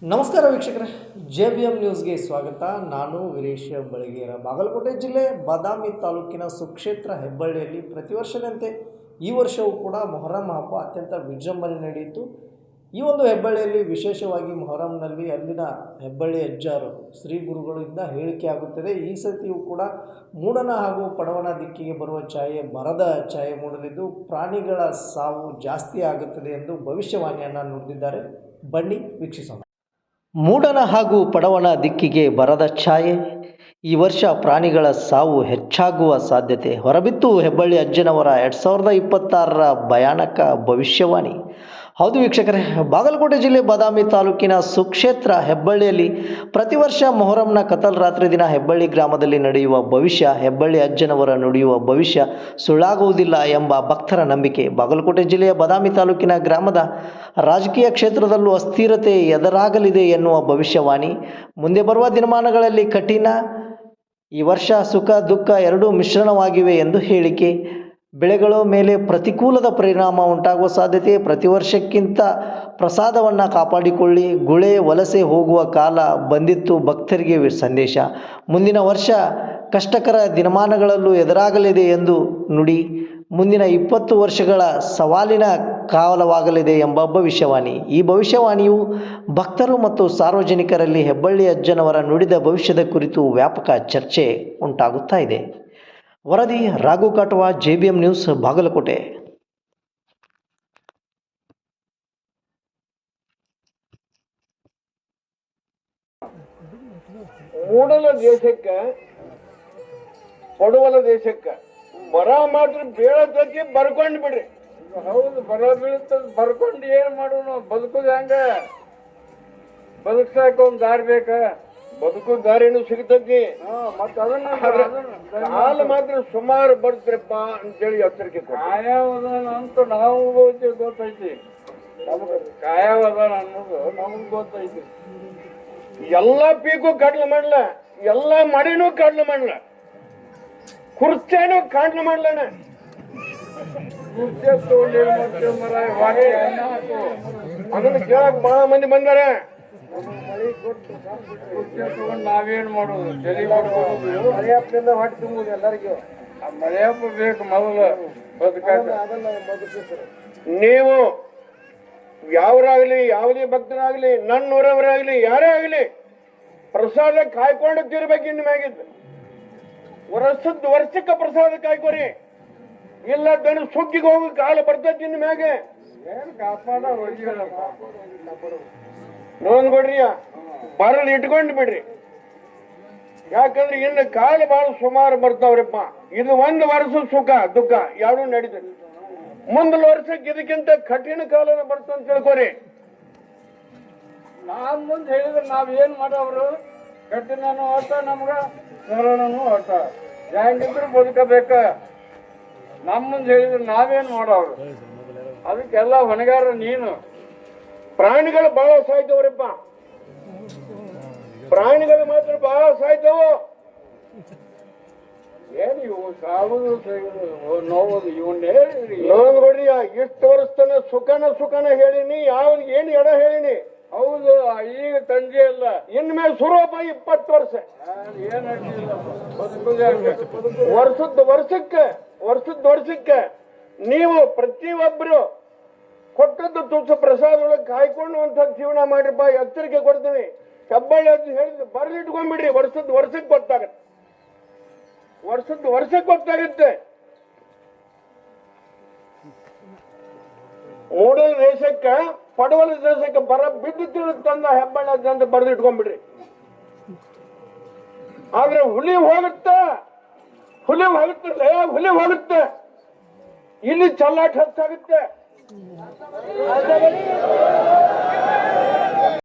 ನಮಸ್ಕಾರ ವೀಕ್ಷಕರೇ, JBM ನ್ಯೂಸ್ಗೆ ಸ್ವಾಗತ. ನಾನು ವೀರೇಶ್ ಬಳಗೇರ. ಬಾಗಲಕೋಟೆ ಜಿಲ್ಲೆ ಬಾದಾಮಿ ತಾಲೂಕಿನ ಸುಕ್ಷೇತ್ರ ಹೆಬ್ಬಳ್ಳಿಯಲ್ಲಿ ಪ್ರತಿ ವರ್ಷದಂತೆ ಈ ವರ್ಷವೂ ಕೂಡ ಮೊಹರಂ ಹಬ್ಬ ಅತ್ಯಂತ ವಿಜೃಂಭಣೆ ನಡೆಯಿತು. ಈ ಒಂದು ಹೆಬ್ಬಳ್ಳಿಯಲ್ಲಿ ವಿಶೇಷವಾಗಿ ಮೊಹರಂನಲ್ಲಿ ಅಲ್ಲಿನ ಹೆಬ್ಬಳ್ಳಿ ಅಜ್ಜಾರು ಶ್ರೀ ಗುರುಗಳಿಂದ ಹೇಳಿಕೆ ಆಗುತ್ತದೆ. ಈ ಸತಿಯೂ ಕೂಡ ಮೂಡಣ ಹಾಗೂ ಪಡವಣ ದಿಕ್ಕಿಗೆ ಬರುವ ಛಾಯೆ ಮರದ ಛಾಯೆ ಮೂಡಲಿದ್ದು ಪ್ರಾಣಿಗಳ ಸಾವು ಜಾಸ್ತಿ ಆಗುತ್ತದೆ ಎಂದು ಭವಿಷ್ಯವಾಣಿಯನ್ನು ನುಡಿದಿದ್ದಾರೆ. ಬನ್ನಿ ವೀಕ್ಷಿಸೋಣ. ಮೂಡಣ ಹಾಗೂ ಪಡವಣ ದಿಕ್ಕಿಗೆ ಬರದ ಛಾಯೆ, ಈ ವರ್ಷ ಪ್ರಾಣಿಗಳ ಸಾವು ಹೆಚ್ಚಾಗುವ ಸಾಧ್ಯತೆ ಹೊರಬಿತ್ತು ಹೆಬ್ಬಳ್ಳಿ ಅಜ್ಜನವರ 2026ರ ಭಯಾನಕ ಭವಿಷ್ಯವಾಣಿ. ಹೌದು ವೀಕ್ಷಕರೇ, ಬಾಗಲಕೋಟೆ ಜಿಲ್ಲೆ ಬಾದಾಮಿ ತಾಲೂಕಿನ ಸುಕ್ಷೇತ್ರ ಹೆಬ್ಬಳ್ಳಿಯಲ್ಲಿ ಪ್ರತಿ ವರ್ಷ ಮೊಹರಂನ ಕತಲ್ ರಾತ್ರಿ ದಿನ ಹೆಬ್ಬಳ್ಳಿ ಗ್ರಾಮದಲ್ಲಿ ನಡೆಯುವ ಭವಿಷ್ಯ, ಹೆಬ್ಬಳ್ಳಿ ಅಜ್ಜನವರ ನುಡಿಯುವ ಭವಿಷ್ಯ ಸುಳ್ಳಾಗುವುದಿಲ್ಲ ಎಂಬ ಭಕ್ತರ ನಂಬಿಕೆ. ಬಾಗಲಕೋಟೆ ಜಿಲ್ಲೆಯ ಬಾದಾಮಿ ತಾಲೂಕಿನ ಗ್ರಾಮದ ರಾಜಕೀಯ ಕ್ಷೇತ್ರದಲ್ಲೂ ಅಸ್ಥಿರತೆ ಎದುರಾಗಲಿದೆ ಎನ್ನುವ ಭವಿಷ್ಯವಾಣಿ. ಮುಂದೆ ಬರುವ ದಿನಮಾನಗಳಲ್ಲಿ ಕಠಿಣ, ಈ ವರ್ಷ ಸುಖ ದುಃಖ ಎರಡೂ ಮಿಶ್ರಣವಾಗಿವೆ ಎಂದು ಹೇಳಿಕೆ. ಬೆಳೆಗಳ ಮೇಲೆ ಪ್ರತಿಕೂಲದ ಪರಿಣಾಮ ಉಂಟಾಗುವ ಸಾಧ್ಯತೆ. ಪ್ರತಿ ವರ್ಷಕ್ಕಿಂತ ಪ್ರಸಾದವನ್ನು ಕಾಪಾಡಿಕೊಳ್ಳಿ, ಗುಳೆ ವಲಸೆ ಹೋಗುವ ಕಾಲ ಬಂದಿತ್ತು ಭಕ್ತರಿಗೆ ಸಂದೇಶ. ಮುಂದಿನ ವರ್ಷ ಕಷ್ಟಕರ ದಿನಮಾನಗಳಲ್ಲೂ ಎದುರಾಗಲಿದೆ ಎಂದು ನುಡಿ. ಮುಂದಿನ 20 ವರ್ಷಗಳ ಸವಾಲಿನ ಕಾಲವಾಗಲಿದೆ ಎಂಬ ಭವಿಷ್ಯವಾಣಿ. ಈ ಭವಿಷ್ಯವಾಣಿಯು ಭಕ್ತರು ಮತ್ತು ಸಾರ್ವಜನಿಕರಲ್ಲಿ ಹೆಬ್ಬಳ್ಳಿ ಅಜ್ಜನವರ ನುಡಿದ ಭವಿಷ್ಯದ ಕುರಿತು ವ್ಯಾಪಕ ಚರ್ಚೆ ಉಂಟಾಗುತ್ತಾ ಇದೆ. ವರದಿ ರಾಘು ಕಾಟವಾ, JBM ನ್ಯೂಸ್, ಬಾಗಲಕೋಟೆ. ಮೂಡಲ ದೇಶಕ್ಕೆ ಪಡುವಲ ದೇಶಕ್ಕೆ ಬರ ಮಾತ್ರ ಬೀಳತಕ್ಕೆ ಬರ್ಕೊಂಡ್ ಬಿಡ್ರಿ. ಹೌದು, ಬರ ಬೀಳುತ್ತ ಬರ್ಕೊಂಡು ಏನ್ ಮಾಡೋಣ? ಬದುಕುದು ಹೆಂಗ? ಬದುಕ್ಸಾಕ ಒಂದ್ ದಾರಿ ಬೇಕ. ಬದುಕು ದಾರಿನೂ ಸಿಗ್ತತಿ, ಮತ್ತ ಅದನ್ನ ಕಾಲ ಮಾತ್ರ ಸುಮಾರು ಬರ್ತ್ರಪ್ಪ ಅಂತೇಳಿ ಎಚ್ಚರಿಕೆ ಕೊಡ್ರಿ. ಕಾಯವದಾನ ಅಂತ ನಾವು ಗೊತ್ತೈತಿ, ನಮಗ ಕಾಯವದಾನ ಅನ್ನೋದು ನಮಗ್ ಗೊತ್ತೈತಿ. ಎಲ್ಲಾ ಪೀಕು ಕಡ್ಲು ಮಾಡ್ಲ, ಎಲ್ಲಾ ಮಡಿನೂ ಕಡ್ಲು ಮಾಡ್ಲ, ಕುರ್ಚೇನು ಕಾಡ್ಲು ಮಾಡ್ಲಣ. ಅದನ್ನ ಕೇಳಕ್ ಬಹಳ ಮಂದಿ ಬಂದಾರ. ನಾವೇನ್ ಮಾಡೋದು? ಮಳೆಯಪ್ಪನಿಂದ ಹೊಟ್ಟೆ ತುಂಬುದು ಎಲ್ಲರಿಗೂ. ಮಳೆಯಪ್ಪ ಬೇಕು ಮೊದಲು ಬದುಕಾಕ. ನೀವು ಯಾವರಾಗ್ಲಿ, ಯಾವುದೇ ಭಕ್ತರಾಗ್ಲಿ, ನನ್ನೂರವರಾಗ್ಲಿ, ಯಾರೇ ಆಗ್ಲಿ ಪ್ರಸಾದ ಕಾಯ್ಕೊಂಡು ತಿರ್ಬೇಕು. ಇನ್ನು ಮ್ಯಾಗಿದ್ದು ವರ್ಷಕ್ಕೆ ಪ್ರಸಾದ ಕಾಯ್ಕೋರಿ, ಇಲ್ಲ ದನ ಸುಗ್ಗಿಗೆ ಹೋಗಿ ಕಾಲ ಬರ್ತೈತಿ. ಇನ್ನು ಮ್ಯಾಗೆ ಏನ್ ಕಾಪಾಡ ನೋಡ್ಕೊಡ್ರಿ, ಬರಲ್ ಇಟ್ಕೊಂಡ್ ಬಿಡ್ರಿ. ಯಾಕಂದ್ರೆ ಇನ್ನು ಕಾಲ ಬಹಳ ಸುಮಾರು ಬರ್ತಾವ್ರಪ್ಪ. ಇದು ಒಂದು ವರ್ಷ ಸುಖ ದುಃಖ ಎರಡೂ ನಡೀತದೆ. ಮುಂದಿನ ವರ್ಷಕ್ಕೆ ಇದಕ್ಕಿಂತ ಕಠಿಣ ಕಾಲನ ಬರ್ತಂತ ತಿಳ್ಕೊರಿ. ನಾವ್ ಮುಂದೆ ಹೇಳಿದ್ರೆ ನಾವ್ ಏನ್ ಮಾಡವ್ರು? ಕಠಿಣನು ಆಟ, ನಮ್ಗ ಸರಳನು ಆಟ. ಹೆಂಗಿದ್ರು ಬದುಕಬೇಕ. ನಮ್ ಮುಂದೆ ಹೇಳಿದ್ರೆ ನಾವೇನ್ ಮಾಡವ್ರು? ಅದಕ್ಕೆಲ್ಲ ಹೊಣೆಗಾರ ನೀನು. ಪ್ರಾಣಿಗಳು ಬಹಳ ಸಾಯ್ತವ್ರಪ್ಪ, ಪ್ರಾಣಿಗಳು ಮಾತ್ರ ಬಹಳ ಸಾಯ್ತವು. ಏನ್ ಇವು ಸಾವುದು ನೋವುದು ಇವನ್ನೇ ನೋಡ್ರಿ, ಇಷ್ಟು ವರ್ಷ ತನ ಸುಖನ ಹೇಳಿನಿ, ಯಾವ್ದು ಏನ್ ಎಡ ಹೇಳಿನಿ. ಹೌದು, ಈಗ ತಂಜೆ ಇಲ್ಲ, ಇನ್ಮೇಲೆ ಸುರೂಪ 20 ವರ್ಷ. ಏನ್ ಅಡ್ಡಿಲ್ಲ, ಬದುಕುದೇ ವರ್ಷದ ವರ್ಷಕ್ಕೆ ನೀವು ಪ್ರತಿಯೊಬ್ಬರು ಕೊಟ್ಟದ್ದು ತುಸು ಪ್ರಸಾದ ಒಳಗೆ ಕಾಯ್ಕೊಂಡು ಅಂತ ಜೀವನ ಮಾಡಿರಪ್ಪ. ಎಚ್ಚರಿಕೆ ಕೊಡ್ತೀನಿ. ಹೆಬ್ಬಳ್ಳಿ ಅಂತ ಹೇಳಿದ್ರೆ ಬರ್ಲಿಟ್ಕೊಂಡ್ಬಿಡ್ರಿ. ವರ್ಷಕ್ಕೆ ಗೊತ್ತಾಗತ್ತೆ, ವರ್ಷಕ್ಕೆ ಗೊತ್ತಾಗುತ್ತೆ. ಮೂಡಲ ದೇಶಕ್ಕೆ ಪಡವಲ ದೇಶಕ್ಕೆ ಬರ ಬಿದ್ದು ತಿರುತ್ತಂದ ಹೆಬ್ಬಳ್ಳಿ ಅಂತ ಬರೆದಿಟ್ಕೊಂಡ್ಬಿಡ್ರಿ. ಆದ್ರೆ ಹುಲಿ ಹೋಗುತ್ತೆ, ಇಲ್ಲಿ ಚಲ್ಲಾಟ ಹೆಚ್ಚಾಗುತ್ತೆ.